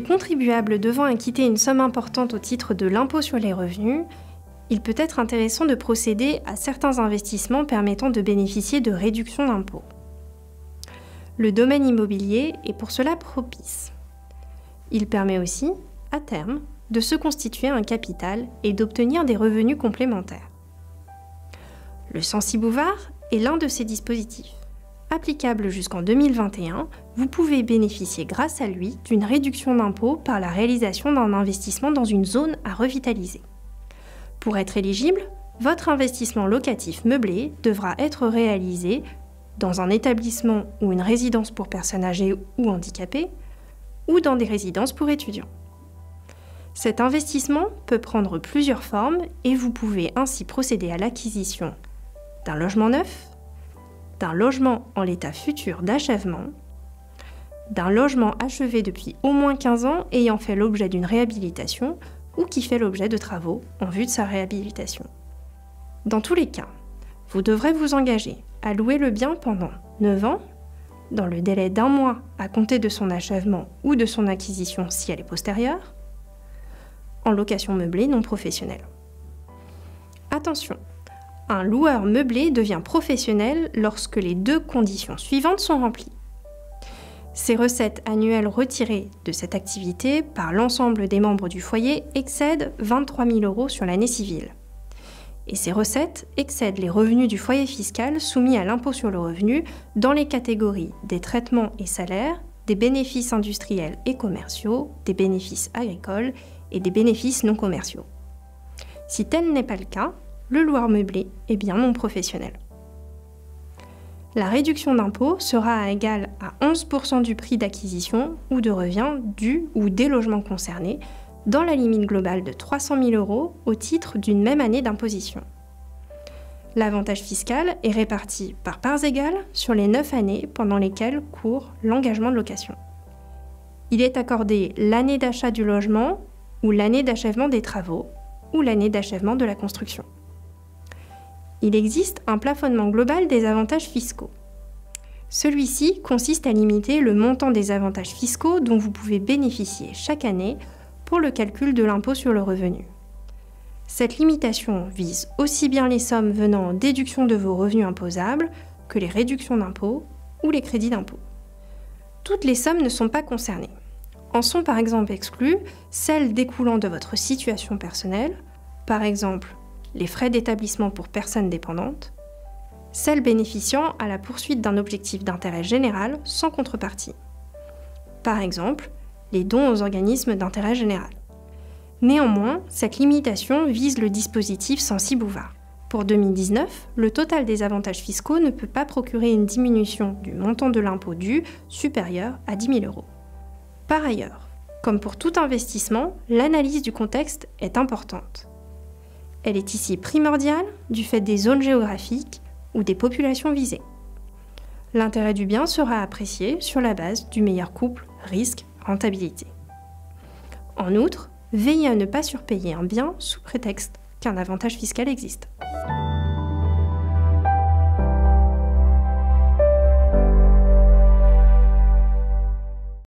les contribuables devant acquitter une somme importante au titre de l'impôt sur les revenus, il peut être intéressant de procéder à certains investissements permettant de bénéficier de réductions d'impôt. Le domaine immobilier est pour cela propice. Il permet aussi, à terme, de se constituer un capital et d'obtenir des revenus complémentaires. Le Censi-Bouvard est l'un de ces dispositifs. Applicable jusqu'en 2021, vous pouvez bénéficier grâce à lui d'une réduction d'impôt par la réalisation d'un investissement dans une zone à revitaliser. Pour être éligible, votre investissement locatif meublé devra être réalisé dans un établissement ou une résidence pour personnes âgées ou handicapées, ou dans des résidences pour étudiants. Cet investissement peut prendre plusieurs formes et vous pouvez ainsi procéder à l'acquisition d'un logement neuf, d'un logement en l'état futur d'achèvement, d'un logement achevé depuis au moins 15 ans ayant fait l'objet d'une réhabilitation ou qui fait l'objet de travaux en vue de sa réhabilitation. Dans tous les cas, vous devrez vous engager à louer le bien pendant 9 ans, dans le délai d'1 mois à compter de son achèvement ou de son acquisition si elle est postérieure, en location meublée non professionnelle. Attention, un loueur meublé devient professionnel lorsque les 2 conditions suivantes sont remplies. Ses recettes annuelles retirées de cette activité par l'ensemble des membres du foyer excèdent 23 000 € sur l'année civile. Et ces recettes excèdent les revenus du foyer fiscal soumis à l'impôt sur le revenu dans les catégories des traitements et salaires, des bénéfices industriels et commerciaux, des bénéfices agricoles et des bénéfices non commerciaux. Si tel n'est pas le cas, le loueur meublé est bien non professionnel. La réduction d'impôt sera égale à 11% du prix d'acquisition ou de revient du ou des logements concernés, dans la limite globale de 300 000 € au titre d'une même année d'imposition. L'avantage fiscal est réparti par parts égales sur les 9 années pendant lesquelles court l'engagement de location. Il est accordé l'année d'achat du logement ou l'année d'achèvement des travaux ou l'année d'achèvement de la construction. Il existe un plafonnement global des avantages fiscaux. Celui-ci consiste à limiter le montant des avantages fiscaux dont vous pouvez bénéficier chaque année pour le calcul de l'impôt sur le revenu. Cette limitation vise aussi bien les sommes venant en déduction de vos revenus imposables que les réductions d'impôt ou les crédits d'impôt. Toutes les sommes ne sont pas concernées. En sont par exemple exclues celles découlant de votre situation personnelle, par exemple les frais d'établissement pour personnes dépendantes, celles bénéficiant à la poursuite d'un objectif d'intérêt général sans contrepartie. Par exemple, les dons aux organismes d'intérêt général. Néanmoins, cette limitation vise le dispositif Censi-Bouvard. Pour 2019, le total des avantages fiscaux ne peut pas procurer une diminution du montant de l'impôt dû supérieur à 10 000 €. Par ailleurs, comme pour tout investissement, l'analyse du contexte est importante. Elle est ici primordiale du fait des zones géographiques ou des populations visées. L'intérêt du bien sera apprécié sur la base du meilleur couple risque-rentabilité. En outre, veillez à ne pas surpayer un bien sous prétexte qu'un avantage fiscal existe.